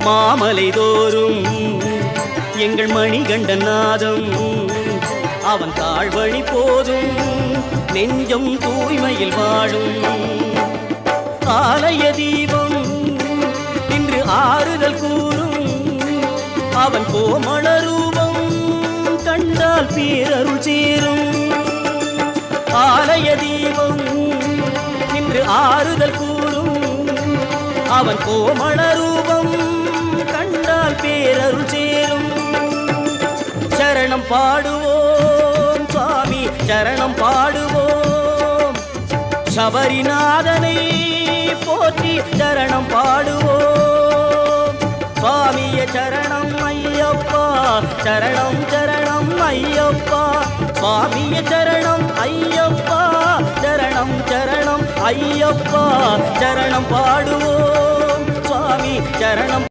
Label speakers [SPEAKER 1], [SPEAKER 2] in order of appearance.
[SPEAKER 1] மாமலை தோறும் எங்கள் மணிகண்டன் நாதம் அவன் தாழ்வழி போதும் நெஞ்சம் தூய்மையில் வாழும் ஆலய தீபம் இன்று ஆறுதல் கூறும் அவன் கோமள ரூபம் கண்டால் பேரருள் சேரும் ஆலய தீபம் இன்று ஆறுதல் கூறும் அவன் கோமள ரூபம் கண்டால் பேரருள் சேரும் சரணம் பாடுவோம் சுவாமி சரணம் பாடுவோம் சபரிநாதனை போற்றி சரணம் பாடுவோம் சுவாமிய சரணம் ஐயப்பா சரணம் சரணம் ஐயப்பா சுவாமிய சரணம் ஐயப்பா சரணம் சரணம் ஐயப்பா சரணம் பாடுவோம் சுவாமி சரணம்